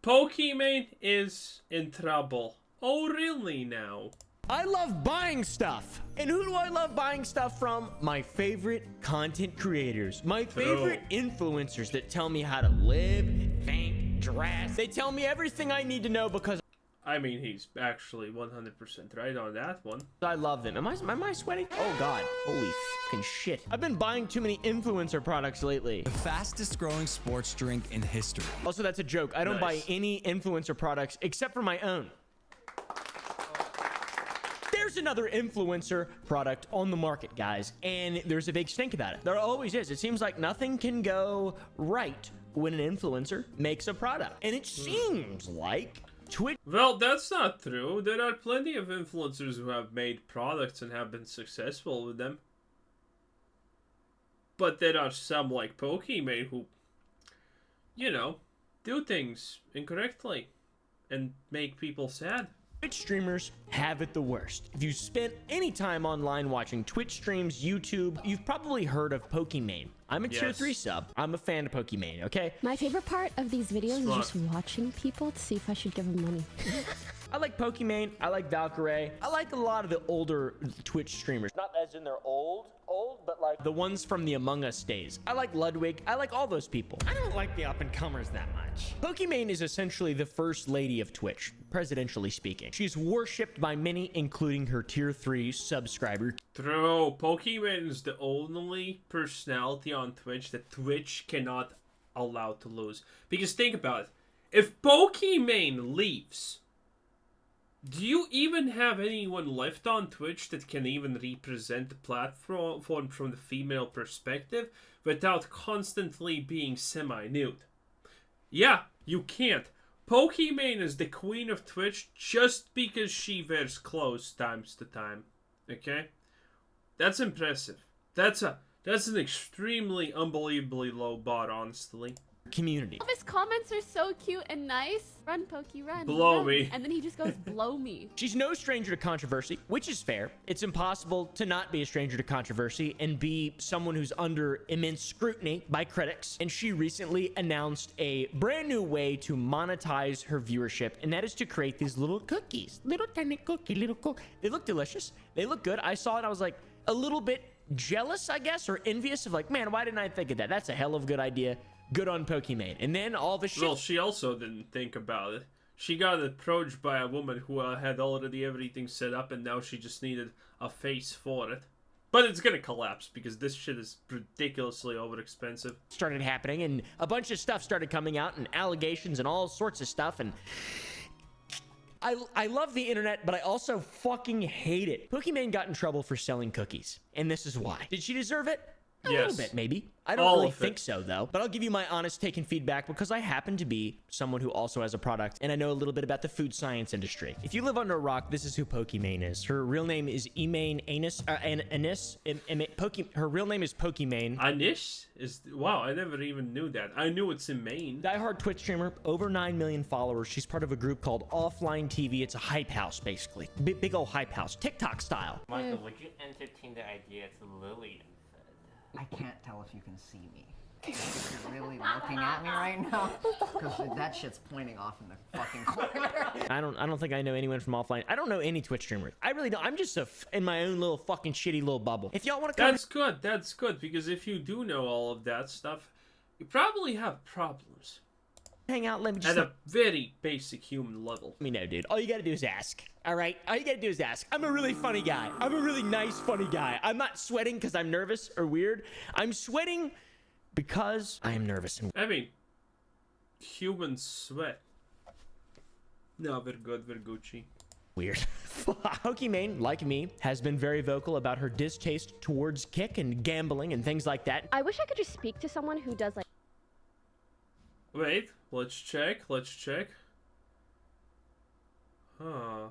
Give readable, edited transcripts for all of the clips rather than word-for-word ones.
Pokimane is in trouble. Oh, really now? I love buying stuff. And who do I love buying stuff from? My favorite content creators. My favorite influencers that tell me how to live, think, dress. They tell me everything I need to know because I mean, he's actually 100% right on that one. I love them. Am I sweating? Oh God, holy fucking shit. I've been buying too many influencer products lately. The fastest growing sports drink in history. Also, that's a joke. I don't buy any influencer products except for my own. There's another influencer product on the market, guys, and there's a big stink about it. There always is. It seems like nothing can go right when an influencer makes a product. And it seems like Twitch... Well, that's not true. There are plenty of influencers who have made products and have been successful with them. But there are some like Pokimane who, you know, do things incorrectly and make people sad. Twitch streamers have it the worst. If you spent any time online watching Twitch streams, YouTube, you've probably heard of Pokimane. I'm a tier 3 sub. I'm a fan of Pokimane, okay? My favorite part of these videos is just watching people to see if I should give them money. I like Pokimane. I like Valkyrae. I like a lot of the older Twitch streamers. Not as in they're old, but like the ones from the Among Us days. I like Ludwig. I like all those people. I don't like the up-and-comers that much. Pokimane is essentially the first lady of Twitch, presidentially speaking. She's worshipped by many, including her tier 3 subscriber. True. Pokimane is the only personality on Twitch that Twitch cannot allow to lose. Because think about it. If Pokimane leaves, do you even have anyone left on Twitch that can even represent the platform from the female perspective without constantly being semi-nude? Yeah, you can't. Pokimane is the queen of Twitch just because she wears clothes times to time. Okay? That's impressive. That's an extremely unbelievably low bar, honestly. Community. All of his comments are so cute and nice. Run, Pokey, run. Blow run. me. And then he just goes, blow me. She's no stranger to controversy, which is fair. It's impossible to not be a stranger to controversy and be someone who's under immense scrutiny by critics. And she recently announced a brand new way to monetize her viewership, and that is to create these little cookies. Little tiny cookie, They look delicious. They look good. I saw it. I was like a little bit jealous, I guess, or envious of like, man, why didn't I think of that? That's a hell of a good idea. Good on Pokimane. And then all the shit. Well, she also didn't think about it. She got approached by a woman who had already everything set up, and now she just needed a face for it. But it's gonna collapse because this shit is ridiculously overexpensive. Started happening, and a bunch of stuff started coming out, and allegations and all sorts of stuff, and I love the internet, but I also fucking hate it. Pokimane got in trouble for selling cookies, and this is why. Did she deserve it? A little bit, maybe. I don't really think so, though. But I'll give you my honest take and feedback because I happen to be someone who also has a product, and I know a little bit about the food science industry. If you live under a rock, this is who Pokimane is. Her real name is veilandeinese. Her real name is Pokimane. Anish? Wow, I never even knew that. I knew it's in Maine. Diehard Twitch streamer, over 9 million followers. She's part of a group called Offline TV. It's a hype house, basically. Big old hype house. TikTok style. Michael, would you entertain the idea to Lily? I can't tell if you can see me. You're really looking at me right now? Because that shit's pointing off in the fucking corner. I don't think I know anyone from offline. I don't know any Twitch streamers. I really don't. I'm just in my own little fucking shitty little bubble. If y'all want to come... That's good, because if you do know all of that stuff, you probably have problems. Hang out, let me just... At a very basic human level. Let me know, dude. All you gotta do is ask. All right? All you gotta do is ask. I'm a really funny guy. I'm a really nice, funny guy. I'm not sweating because I'm nervous or weird. I'm sweating because I am nervous. I mean, humans sweat. No, we're good. We're Gucci. Weird. Pokimane, like me, has been very vocal about her distaste towards kick and gambling and things like that. I wish I could just speak to someone who does like... Wait, let's check. Huh.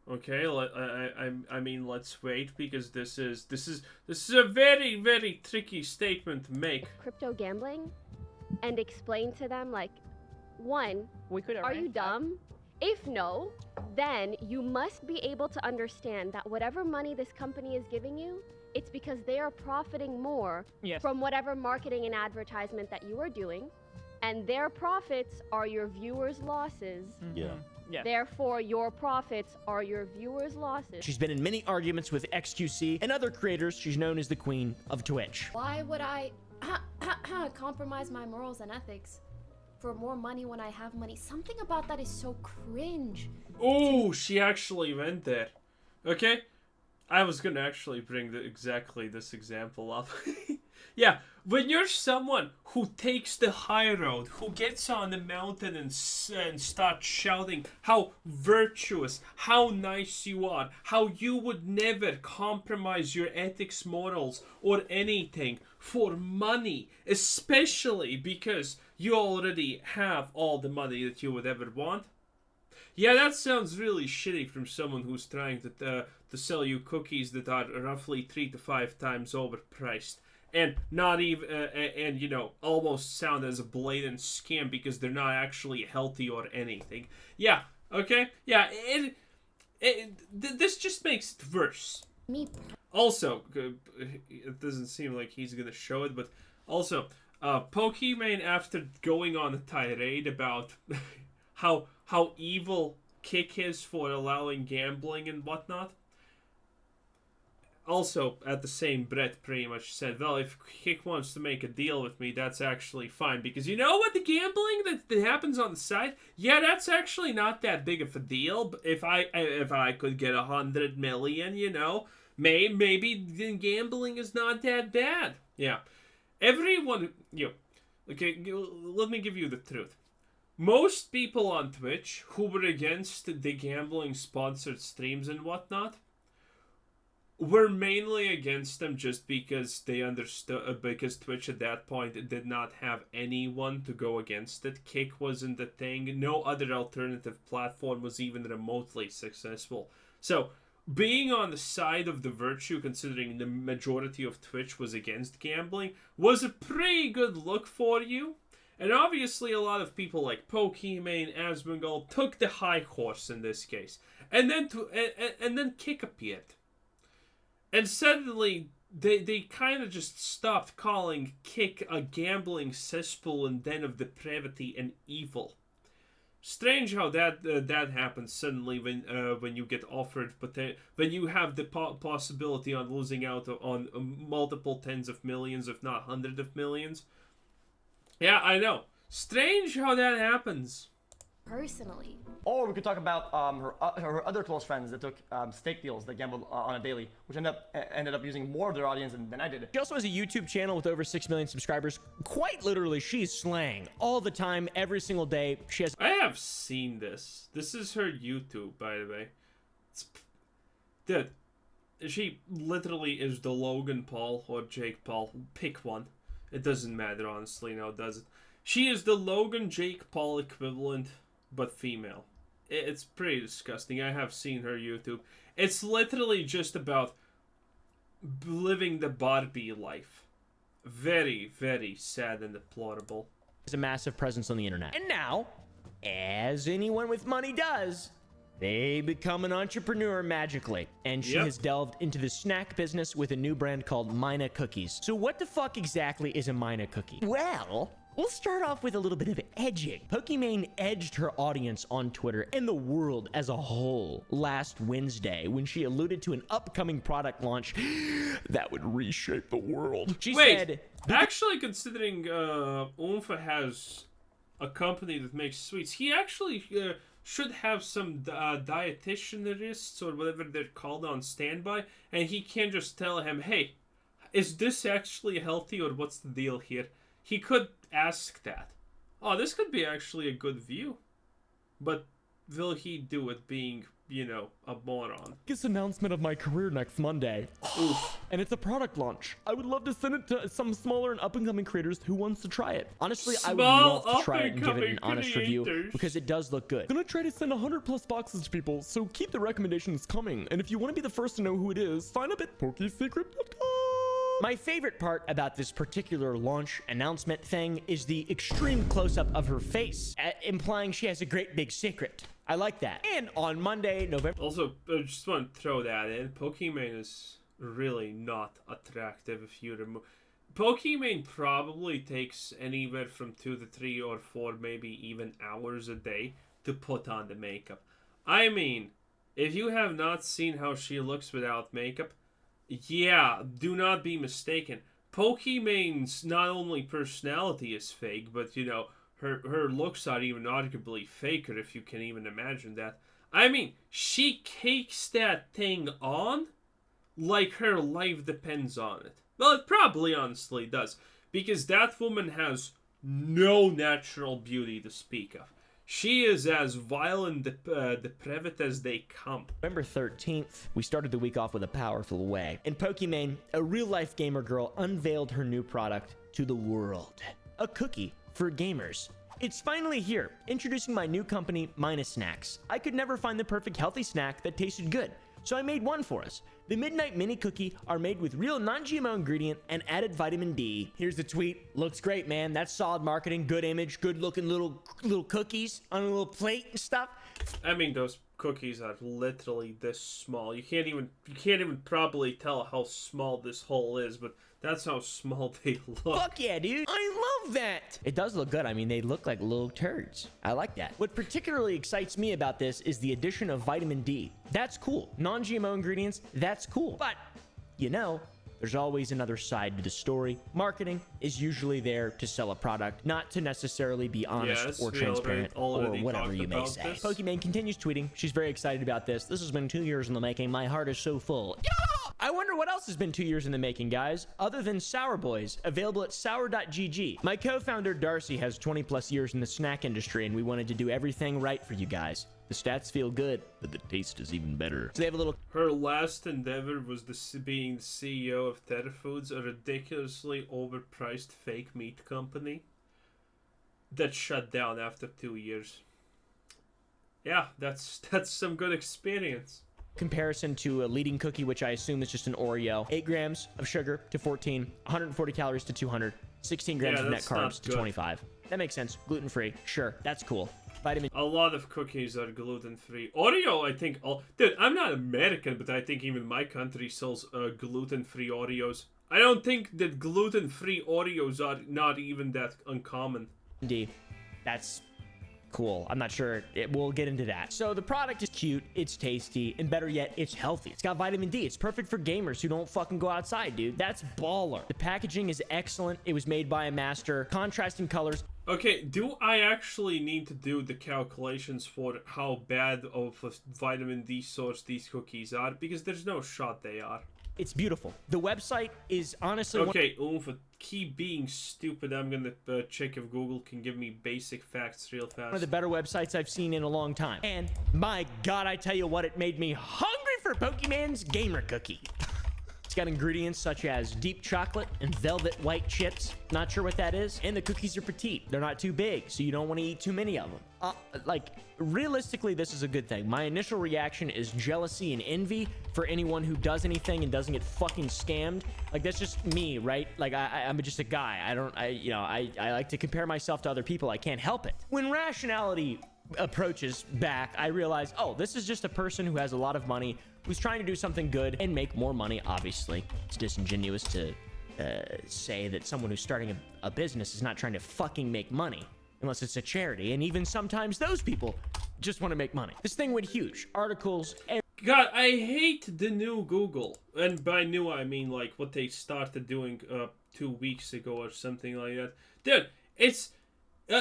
Okay, I mean, let's wait because this is a very, very tricky statement to make. Crypto gambling and explain to them like, one, are you dumb? If no, then you must be able to understand that whatever money this company is giving you, it's because they are profiting more from whatever marketing and advertisement that you are doing. And their profits are your viewers' losses. Yeah. Yeah. Therefore, your profits are your viewers' losses. She's been in many arguments with XQC and other creators. She's known as the queen of Twitch. Why would I compromise my morals and ethics for more money when I have money? Something about that is so cringe. Oh, she actually went there. Okay, I was gonna actually bring exactly this example up. Yeah, when you're someone who takes the high road, who gets on the mountain and starts shouting how virtuous, how nice you are, how you would never compromise your ethics, morals, or anything for money, especially because you already have all the money that you would ever want. Yeah, that sounds really shitty from someone who's trying to sell you cookies that are roughly 3 to 5 times overpriced. And not even, and you know, almost sound as a blatant scam because they're not actually healthy or anything. Yeah, okay? Yeah, this just makes it worse. Me. Also, it doesn't seem like he's gonna show it, but also, Pokimane, after going on a tirade about how evil Kick is for allowing gambling and whatnot, also, at the same breath, pretty much said, well, if Kick wants to make a deal with me, that's actually fine. Because you know what, the gambling that happens on the side, yeah, that's actually not that big of a deal. But if I could get 100 million, you know, maybe gambling is not that bad. Yeah. Everyone, okay, let me give you the truth. Most people on Twitch who were against the gambling sponsored streams and whatnot were mainly against them just because they understood, because Twitch at that point did not have anyone to go against it. Kick wasn't the thing. No other alternative platform was even remotely successful. So, being on the side of the virtue, considering the majority of Twitch was against gambling, was a pretty good look for you. And obviously a lot of people like Pokimane, Asmongold took the high horse in this case. And then Kick appeared. And suddenly, they kind of just stopped calling Kick a gambling cesspool and den of depravity and evil. Strange how that happens suddenly when you get offered, but when you have the possibility on losing out on multiple tens of millions, if not hundreds of millions. Yeah, I know. Strange how that happens. Personally. Or we could talk about her other close friends that took stake deals that gambled on a daily, which ended up using more of their audience than I did. She also has a YouTube channel with over 6 million subscribers. Quite literally, she's slaying all the time, every single day. She has. I have seen this. This is her YouTube, by the way. Dude, she literally is the Logan Paul or Jake Paul. Pick one. It doesn't matter, honestly, no, does it? She is the Logan Jake Paul equivalent, but female. It's pretty disgusting. I have seen her YouTube. It's literally just about living the Barbie life. Very, very sad and deplorable. A massive presence on the internet. And now, as anyone with money does, they become an entrepreneur magically. And she has delved into the snack business with a new brand called Mina Cookies. So what the fuck exactly is a Mina cookie? Well, we'll start off with a little bit of edging. Pokimane edged her audience on Twitter and the world as a whole last Wednesday when she alluded to an upcoming product launch that would reshape the world. She said... Actually, considering Umfa has a company that makes sweets, he actually should have some dietitianists or whatever they're called on standby, and he can just tell him, hey, is this actually healthy or what's the deal here? He could ask that. Oh, this could be actually a good view. But will he do it being, you know, a moron? Biggest announcement of my career next Monday. And it's a product launch. I would love to send it to some smaller and up-and-coming creators who wants to try it. Honestly, I would love to try it and give it an honest review because it does look good. I'm gonna try to send 100+ boxes to people, so keep the recommendations coming. And if you want to be the first to know who it is, sign up at pokesecret.com. My favorite part about this particular launch announcement thing is the extreme close-up of her face, implying she has a great big secret. I like that. And on Monday, November... Also, I just want to throw that in. Pokimane is really not attractive if you remove... Pokimane probably takes anywhere from 2 to 3 or 4, maybe even hours a day to put on the makeup. I mean, if you have not seen how she looks without makeup, yeah, do not be mistaken. Pokimane's not only personality is fake, but, you know, her looks are even arguably faker, if you can even imagine that. I mean, she cakes that thing on like her life depends on it. Well, it probably honestly does, because that woman has no natural beauty to speak of. She is as vile and depraved as they come. November 13th, we started the week off with a powerful way. In Pokimane, a real-life gamer girl unveiled her new product to the world. A cookie for gamers. It's finally here, introducing my new company, Mina Snacks. I could never find the perfect healthy snack that tasted good, so I made one for us. The Midnight Mini Cookie are made with real non-GMO ingredient and added vitamin D. Here's the tweet. Looks great, man. That's solid marketing, good image, good looking little cookies on a little plate and stuff. I mean, those cookies are literally this small. You can't even probably tell how small this hole is, but that's how small they look. Fuck yeah, dude. I love that. It does look good. I mean, they look like little turds. I like that. What particularly excites me about this is the addition of vitamin D. That's cool. Non-GMO ingredients, that's cool. But, you know, there's always another side to the story. Marketing is usually there to sell a product, not to necessarily be honest or transparent or whatever you may say. Pokimane continues tweeting. She's very excited about this. This has been 2 years in the making. My heart is so full. Yeah! I wonder what else has been 2 years in the making, guys, other than Sour Boys, available at sour.gg. My co-founder Darcy has 20 plus years in the snack industry, and we wanted to do everything right for you guys. The stats feel good, but the taste is even better. So they have a little... Her last endeavor was being the CEO of Terrafoods, a ridiculously overpriced fake meat company that shut down after 2 years. Yeah, that's some good experience. Comparison to a leading cookie, which I assume is just an Oreo. 8 grams of sugar to 14, 140 calories to 200, 16 grams of net carbs to 25. That makes sense. Gluten-free. Sure, that's cool. Vitamin. A lot of cookies are gluten-free. Oreo, I think... Dude, I'm not American, but I think even my country sells gluten-free Oreos. I don't think that gluten-free Oreos are not even that uncommon. Indeed. That's cool. I'm not sure. We'll get into that. So the product is cute, it's tasty, and better yet, it's healthy. It's got vitamin D. It's perfect for gamers who don't fucking go outside, dude. That's baller. The packaging is excellent. It was made by a master. Contrasting colors. Okay, do I actually need to do the calculations for how bad of a vitamin D source these cookies are? Because there's no shot they are. It's beautiful. The website is honestly... Okay, keep being stupid. I'm gonna check if Google can give me basic facts real fast. One of the better websites I've seen in a long time. And my God, I tell you what, it made me hungry for Pokimane's Gamer Cookie. It's got ingredients such as deep chocolate and velvet white chips. Not sure what that is. And the cookies are petite. They're not too big, so you don't want to eat too many of them. Realistically, this is a good thing. My initial reaction is jealousy and envy for anyone who does anything and doesn't get fucking scammed. Like, that's just me, right? Like, I'm just a guy. I like to compare myself to other people. I can't help it. When rationality approaches back, I realize, oh, this is just a person who has a lot of money, who's trying to do something good and make more money, obviously. It's disingenuous to say that someone who's starting a business is not trying to fucking make money, unless it's a charity, and even sometimes those people just want to make money. This thing went huge. Articles... God, I hate the new Google. And by new, I mean, like, what they started doing 2 weeks ago or something like that. Dude, it's...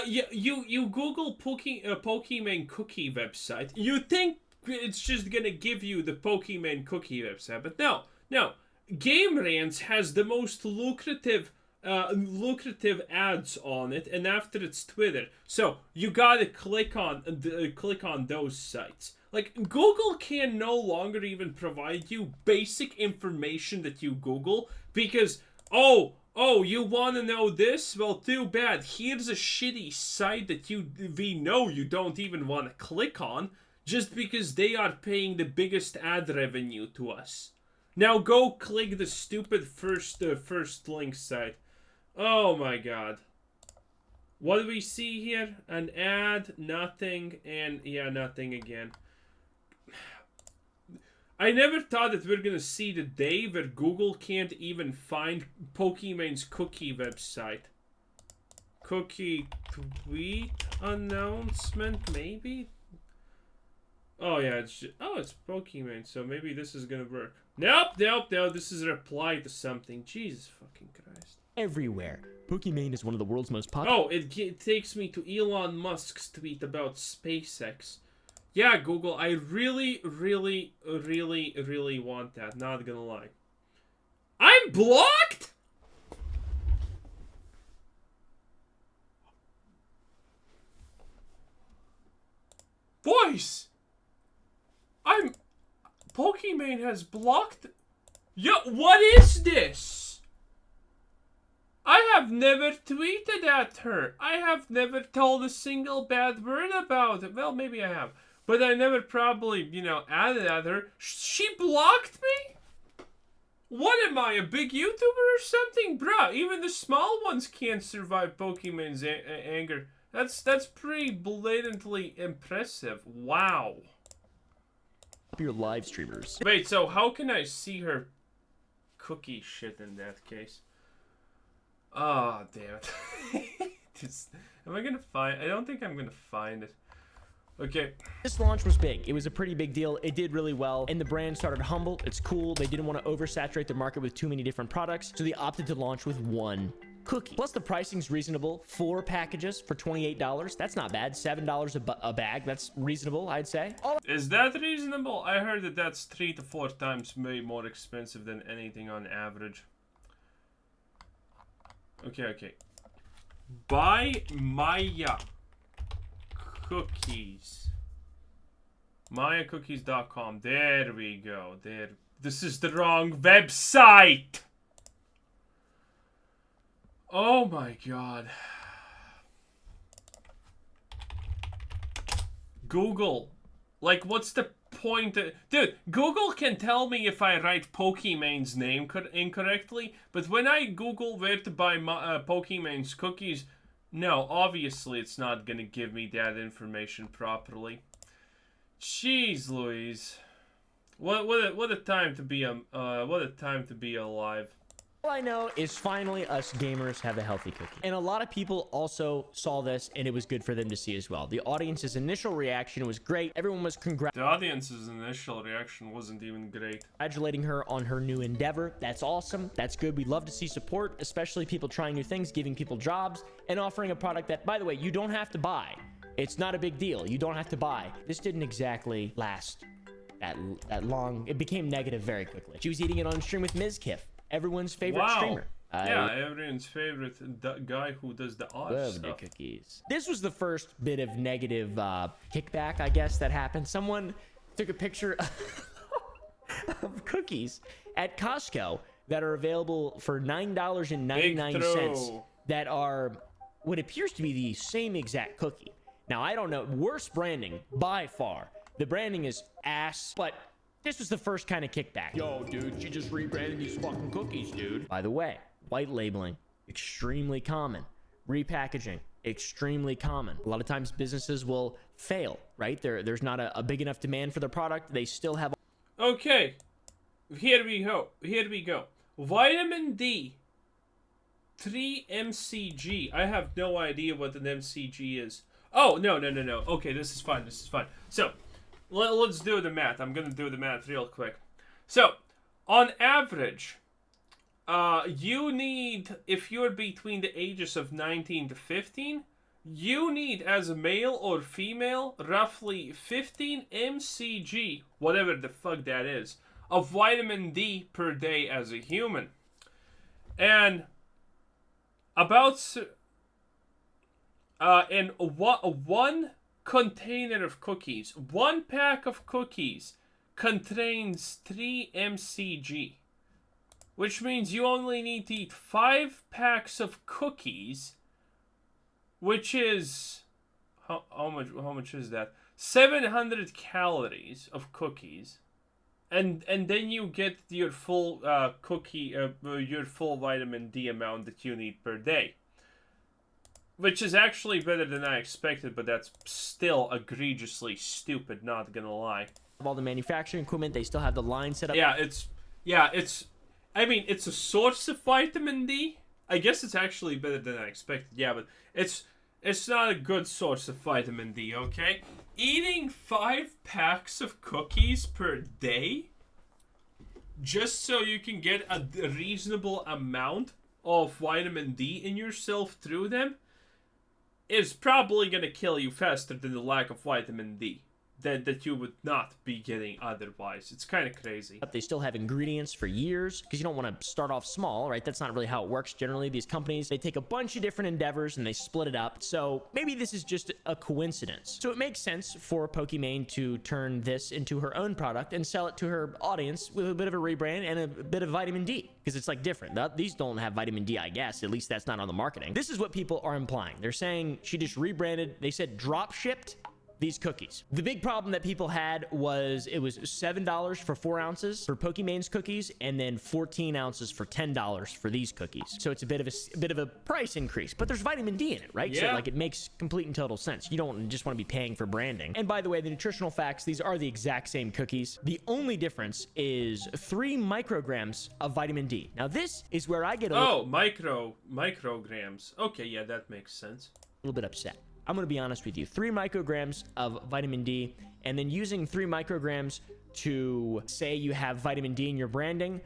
you Google Pokimane cookie website, you think it's just gonna give you the Pokimane cookie website, but no. Game Rants has the most lucrative ads on it, and after it's Twitter, so you gotta click on those sites. Like, Google can no longer even provide you basic information that you Google because oh, you want to know this? Well, too bad. Here's a shitty site that we know you don't even want to click on just because they are paying the biggest ad revenue to us. Now go click the stupid first link site. Oh my God. What do we see here? An ad, nothing, and yeah, nothing again. I never thought that we're gonna see the day where Google can't even find Pokimane's cookie website. Cookie tweet announcement, maybe? Oh yeah, it's Pokimane, so maybe this is gonna work. Nope, this is a reply to something. Jesus fucking Christ. Everywhere. Pokimane is one of the world's most popular. Oh, it takes me to Elon Musk's tweet about SpaceX. Yeah, Google, I really want that, not gonna lie. I'm blocked?! Boys! Pokimane has blocked... Yo, what is this? I have never tweeted at her. I have never told a single bad word about it. Well, maybe I have. But I never probably, you know, added at her. She blocked me? What am I, a big YouTuber or something? Bruh, even the small ones can't survive Pokimane's anger. That's pretty blatantly impressive. Wow. Your live streamers. Wait, so how can I see her cookie shit in that case? Oh, damn it. Am I gonna find... I don't think I'm gonna find it. Okay. This launch was big. It was a pretty big deal. It did really well, and the brand started humble. It's cool. They didn't want to oversaturate the market with too many different products, so they opted to launch with one cookie. Plus, the pricing's reasonable. 4 packages for $28. That's not bad. $7 a bag. That's reasonable, I'd say. Is that reasonable? I heard that that's 3 to 4 times way more expensive than anything on average. Okay. Buy Maya Cookies. MayaCookies.com. There we go. There. This is the wrong website. Oh my god. Google. Like, what's the point? Dude, Google can tell me if I write Pokimane's name incorrectly, but when I Google where to buy Pokimane's cookies, no, obviously it's not gonna give me that information properly. Jeez Louise. What a time to be alive. All I know is finally us gamers have a healthy cookie. And a lot of people also saw this, and it was good for them to see as well. The audience's initial reaction was great. Everyone was The audience's initial reaction wasn't even great. Congratulating her on her new endeavor. That's awesome. That's good. We love to see support, especially people trying new things, giving people jobs, and offering a product that, by the way, you don't have to buy. It's not a big deal. You don't have to buy. This didn't exactly last that long. It became negative very quickly. She was eating it on stream with Ms. Kiff. Everyone's favorite streamer. Yeah, everyone's favorite guy who does the odd love stuff. The cookies. This was the first bit of negative kickback, I guess, that happened. Someone took a picture of cookies at Costco that are available for $9.99 that are what appears to be the same exact cookie. Now, I don't know. Worst branding by far. The branding is ass, but this was the first kind of kickback. Yo, dude, she just rebranded these fucking cookies, dude. By the way, white labeling, extremely common. Repackaging, extremely common. A lot of times businesses will fail, right? There's not a big enough demand for their product. They still have... Okay, here we go. Vitamin D. 3-MCG. I have no idea what an MCG is. Oh, no. Okay, this is fine. So... let's do the math. I'm gonna do the math real quick. So, on average, you need, if you're between the ages of 19 to 15, you need, as a male or female, roughly 15 mcg, whatever the fuck that is, of vitamin D per day as a human. And one container of cookies, 1 pack of cookies contains 3 mcg, which means you only need to eat 5 packs of cookies, which is how much is that? 700 calories of cookies, and then you get your full your full vitamin D amount that you need per day. Which is actually better than I expected, but that's still egregiously stupid, not gonna lie. All the manufacturing equipment, they still have the line set up. I mean, it's a source of vitamin D. I guess it's actually better than I expected. Yeah, but it's not a good source of vitamin D, okay? Eating 5 packs of cookies per day just so you can get a reasonable amount of vitamin D in yourself through them is probably gonna kill you faster than the lack of vitamin D that you would not be getting otherwise. It's kind of crazy. They still have ingredients for years because you don't want to start off small, right? That's not really how it works. Generally, these companies, they take a bunch of different endeavors and they split it up. So maybe this is just a coincidence. So it makes sense for Pokimane to turn this into her own product and sell it to her audience with a bit of a rebrand and a bit of vitamin D, because it's like different. These don't have vitamin D, I guess. At least that's not on the marketing. This is what people are implying. They're saying she just rebranded. They said drop shipped these cookies. The big problem that people had was it was $7 for 4 ounces for Pokimane's cookies, and then 14 ounces for $10 for these cookies. So it's a bit of a price increase, but there's vitamin D in it, right? Yeah. So like it makes complete and total sense. You don't just want to be paying for branding. And by the way, the nutritional facts, these are the exact same cookies. The only difference is 3 micrograms of vitamin D. Now this is where I get micrograms. Okay, yeah, that makes sense. A little bit upset. I'm going to be honest with you. 3 micrograms of vitamin D, and then using 3 micrograms to say you have vitamin D in your branding.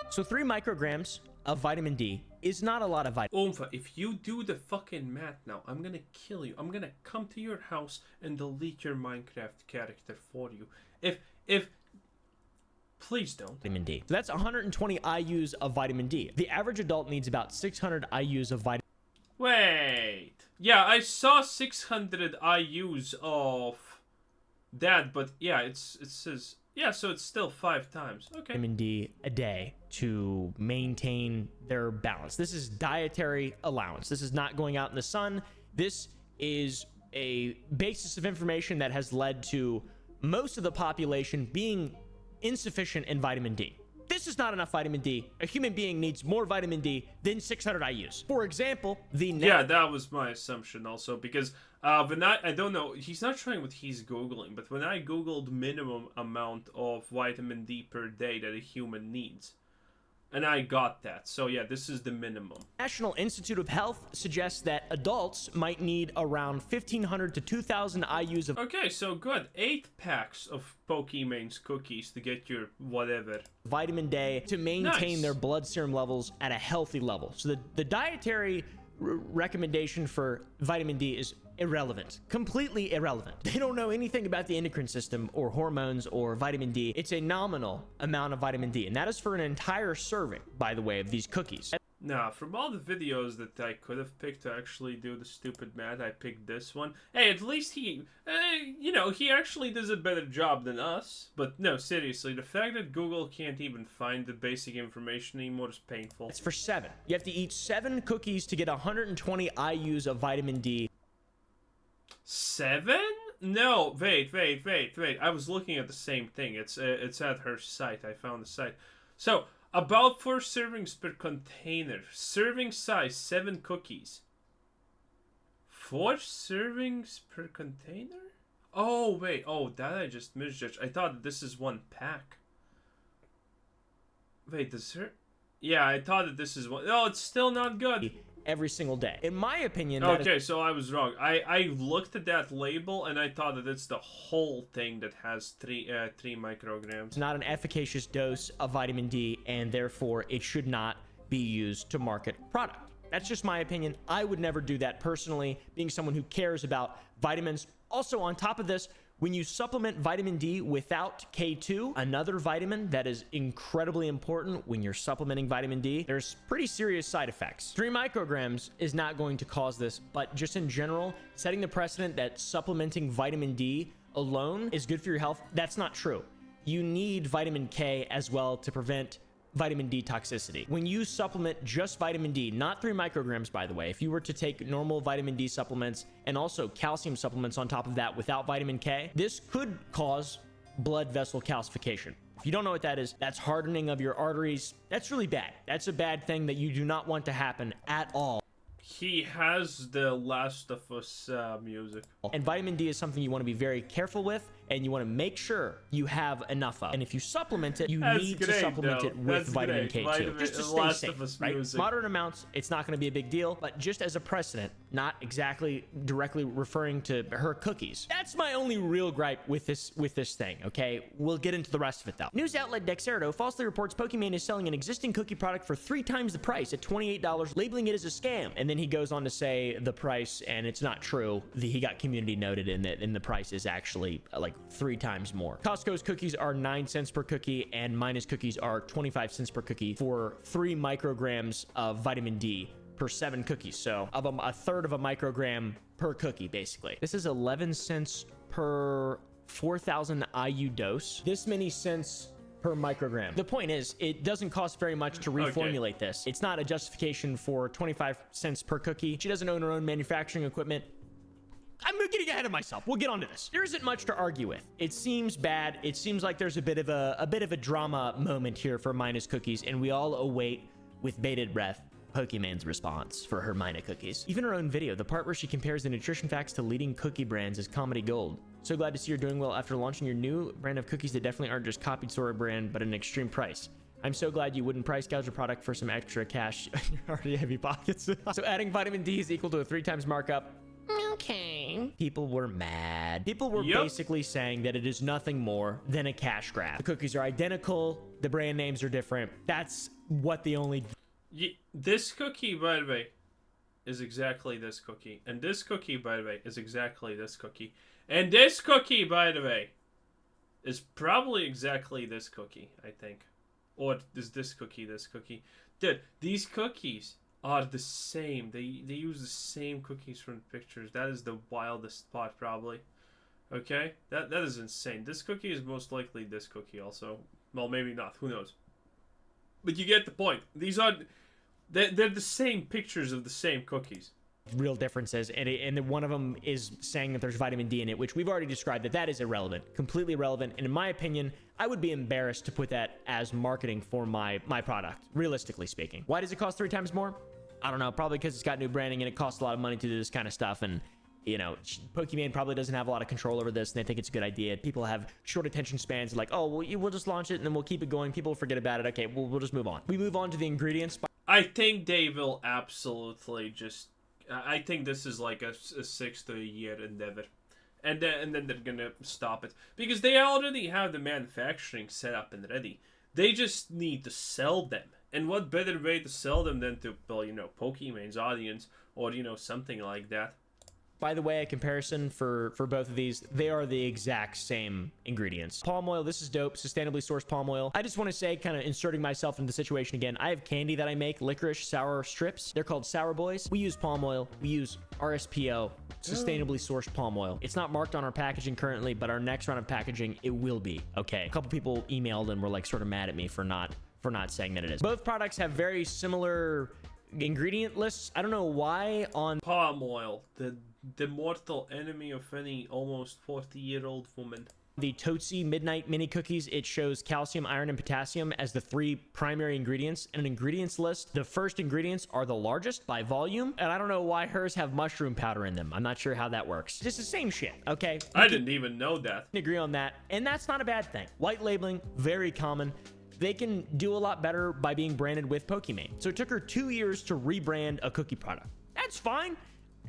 So 3 micrograms of vitamin D is not a lot of vitamin. Omfa, if you do the fucking math now, I'm going to kill you. I'm going to come to your house and delete your Minecraft character for you. If please don't. Vitamin D. So that's 120 IUs of vitamin D. The average adult needs about 600 IUs of vitamin D. Wait. Yeah, I saw 600 IUs of that, but yeah, it says, yeah, so it's still 5 times. Okay. Vitamin D a day to maintain their balance. This is dietary allowance. This is not going out in the sun. This is a basis of information that has led to most of the population being insufficient in vitamin D. This is not enough vitamin D. A human being needs more vitamin D than 600 IUs. For example, yeah, that was my assumption also, because when I don't know, he's not showing what he's Googling, but when I Googled minimum amount of vitamin D per day that a human needs, and I got that. So yeah, this is the minimum. National Institute of Health suggests that adults might need around 1,500 to 2,000 IUs of... Okay, so good. 8 packs of Pokimane's cookies to get your whatever. Vitamin D to maintain their blood serum levels at a healthy level. So the dietary recommendation for vitamin D is irrelevant, completely irrelevant. They don't know anything about the endocrine system or hormones or vitamin D. It's a nominal amount of vitamin D, and that is for an entire serving, by the way, of these cookies. Nah, from all the videos that I could have picked to actually do the stupid math, I picked this one. Hey, at least he, he actually does a better job than us. But no, seriously, the fact that Google can't even find the basic information anymore is painful. It's for 7. You have to eat 7 cookies to get 120 IUs of vitamin D. 7? No, wait. I was looking at the same thing. It's at her site. I found the site. So, about 4 servings per container. Serving size, 7 cookies. 4 servings per container? Oh, wait. Oh, that I just misjudged. I thought that this is 1 pack. Wait, yeah, I thought that this is one. Oh, it's still not good. Every single day. In my opinion... Okay, so I was wrong. I looked at that label and I thought that it's the whole thing that has 3 micrograms. It's not an efficacious dose of vitamin D, and therefore it should not be used to market product. That's just my opinion. I would never do that personally, being someone who cares about vitamins. Also, on top of this, when you supplement vitamin D without K2, another vitamin that is incredibly important when you're supplementing vitamin D, there's pretty serious side effects. 3 micrograms is not going to cause this, but just in general, setting the precedent that supplementing vitamin D alone is good for your health, that's not true. You need vitamin K as well to prevent vitamin D toxicity. When you supplement just vitamin D, not 3 micrograms, by the way, if you were to take normal vitamin D supplements and also calcium supplements on top of that without vitamin K, this could cause blood vessel calcification. If you don't know what that is, that's hardening of your arteries. That's really bad. That's a bad thing that you do not want to happen at all. He has the Last of Us music. And vitamin D is something you want to be very careful with, and you want to make sure you have enough of. And if you supplement it, you need to supplement it with vitamin K too, just to stay safe, right? Moderate amounts, it's not going to be a big deal, but just as a precedent, not exactly directly referring to her cookies. That's my only real gripe with this thing, okay? We'll get into the rest of it though. News outlet Dexerto falsely reports Pokimane is selling an existing cookie product for 3 times the price at $28, labeling it as a scam. And then he goes on to say the price, and it's not true. He got community noted in that, and the price is actually like 3 times more. Costco's cookies are 9 cents per cookie, and Mina's cookies are 25 cents per cookie for 3 micrograms of vitamin D per 7 cookies. So of a third of a microgram per cookie, basically. This is 11 cents per 4,000 IU dose. This many cents per microgram. The point is, it doesn't cost very much to reformulate this. It's not a justification for 25 cents per cookie. She doesn't own her own manufacturing equipment. I'm getting ahead of myself. We'll get onto this. There isn't much to argue with. It seems bad. It seems like there's a bit of a drama moment here for Mina's cookies, and we all await with bated breath Pokimane's response for her Mina cookies. Even her own video, the part where she compares the nutrition facts to leading cookie brands, is comedy gold. So glad to see you're doing well after launching your new brand of cookies that definitely aren't just copied Sora brand, but at an extreme price. I'm so glad you wouldn't price gouge a product for some extra cash in your already heavy pockets. So adding vitamin D is equal to a 3 times markup. Okay. People were mad. People were basically saying that it is nothing more than a cash grab. The cookies are identical. The brand names are different. That's what the only... This cookie, by the way, is exactly this cookie. And this cookie, by the way, is exactly this cookie. And this cookie, by the way, is probably exactly this cookie, I think. Or is this cookie this cookie? Dude, these cookies are the same. They use the same cookies from the pictures. That is the wildest part, probably. Okay? That is insane. This cookie is most likely this cookie also. Well, maybe not. Who knows? But you get the point. These are... They're the same pictures of the same cookies. Real differences, and one of them is saying that there's vitamin D in it, which we've already described that is irrelevant, completely irrelevant. And in my opinion, I would be embarrassed to put that as marketing for my product, realistically speaking. Why does it cost 3 times more? I don't know, probably because it's got new branding and it costs a lot of money to do this kind of stuff. And you know, Pokimane probably doesn't have a lot of control over this, and they think it's a good idea. People have short attention spans, like, oh, we'll just launch it and then we'll keep it going. People will forget about it. Okay, we'll just move on. We move on to the ingredients. I think they will absolutely just... I think this is like a 6 to a year endeavor. And then they're gonna stop it. Because they already have the manufacturing set up and ready. They just need to sell them. And what better way to sell them than to, well, you know, Pokimane's audience or, you know, something like that. By the way, a comparison for both of these, they are the exact same ingredients. Palm oil, this is dope. Sustainably sourced palm oil. I just want to say, kind of inserting myself into the situation again, I have candy that I make, licorice sour strips. They're called Sour Boys. We use palm oil. We use RSPO, sustainably sourced palm oil. It's not marked on our packaging currently, but our next round of packaging, it will be. Okay. A couple people emailed and were like sort of mad at me for not saying that it is. Both products have very similar ingredient lists. I don't know why on palm oil, the mortal enemy of any almost 40-year-old woman. The Tootsie Midnight Mini Cookies, it shows calcium, iron, and potassium as the 3 primary ingredients. In an ingredients list, the first ingredients are the largest by volume, and I don't know why hers have mushroom powder in them. I'm not sure how that works. It's the same shit, okay? I didn't even know that. Agree on that, and that's not a bad thing. White labeling, very common. They can do a lot better by being branded with Pokimane. So it took her 2 years to rebrand a cookie product. That's fine.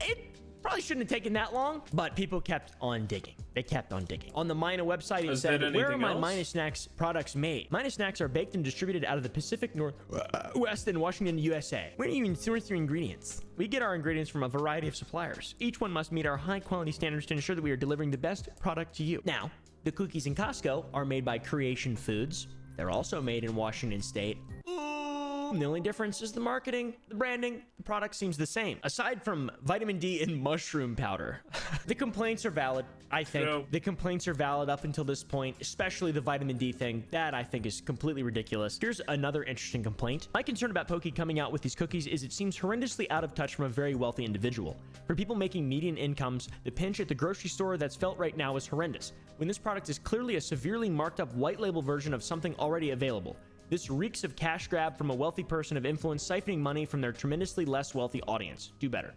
It probably shouldn't have taken that long, but people kept on digging. They kept on digging. On the Mina website, it said, where are my Mina Snacks products made? Mina Snacks are baked and distributed out of the Pacific Northwest and Washington, USA. Where do you even source your ingredients? We get our ingredients from a variety of suppliers. Each one must meet our high quality standards to ensure that we are delivering the best product to you. Now, the cookies in Costco are made by Creation Foods. They're also made in Washington State. The only difference is the marketing, the branding. The product seems the same. Aside from vitamin D and mushroom powder. The complaints are valid, I think. True. The complaints are valid up until this point, especially the vitamin D thing. That, I think, is completely ridiculous. Here's another interesting complaint. My concern about Poki coming out with these cookies is it seems horrendously out of touch from a very wealthy individual. For people making median incomes, the pinch at the grocery store that's felt right now is horrendous, when this product is clearly a severely marked up white label version of something already available. This reeks of cash grab from a wealthy person of influence siphoning money from their tremendously less wealthy audience. Do better.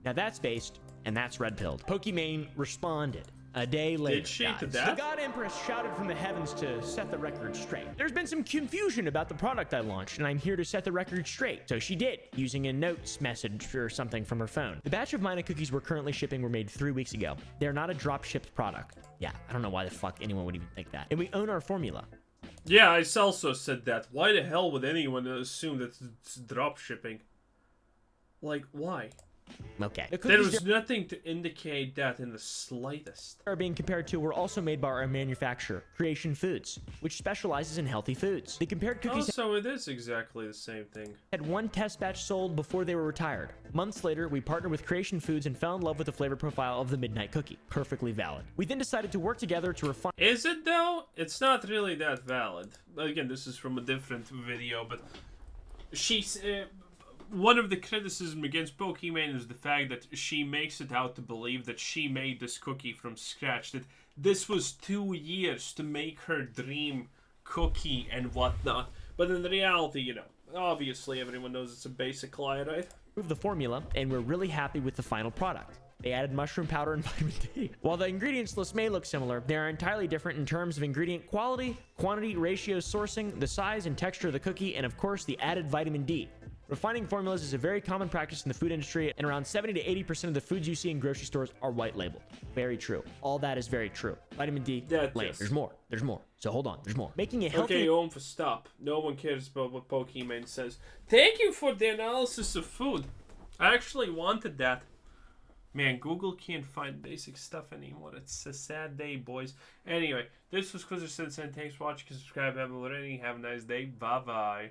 Now that's based, and that's red-pilled. Pokimane responded. A day later, Did she guys, to that? the God Empress shouted from the heavens to set the record straight. There's been some confusion about the product I launched, and I'm here to set the record straight. So she did, using a notes message or something from her phone. The batch of Mina cookies we're currently shipping were made 3 weeks ago. They're not a drop-shipped product. Yeah, I don't know why the fuck anyone would even think that. And we own our formula. Yeah, I also said that. Why the hell would anyone assume that it's drop shipping? Like, why? Okay. There was nothing to indicate that in the slightest. Are being compared to were also made by our manufacturer, Creation Foods, which specializes in healthy foods. The compared cookies Also, it is exactly the same thing. had one test batch sold before they were retired. Months later, we partnered with Creation Foods and fell in love with the flavor profile of the Midnight Cookie. Perfectly valid. We then decided to work together to refine. Is it though? It's not really that valid. Again, this is from a different video, but she's... one of the criticism against Pokimane is the fact that she makes it out to believe that she made this cookie from scratch, that this was 2 years to make her dream cookie and whatnot. But in reality, you know, obviously everyone knows it's a basic lie, right? The formula, and we're really happy with the final product. They added mushroom powder and vitamin D. While the ingredients list may look similar, they are entirely different in terms of ingredient quality, quantity, ratio, sourcing, the size and texture of the cookie, and of course the added vitamin D. Refining formulas is a very common practice in the food industry, and around 70 to 80% of the foods you see in grocery stores are white labeled. Very true. All that is very true. Vitamin D, lame. There's more. There's more. So hold on. There's more. Making it healthy. Okay, for stop. No one cares about what Pokimane says. Thank you for the analysis of food. I actually wanted that. Man, Google can't find basic stuff anymore. It's a sad day, boys. Anyway, this was Quizzer Sensei. Thanks for watching. Subscribe if you haven't already. Have a nice day. Bye-bye.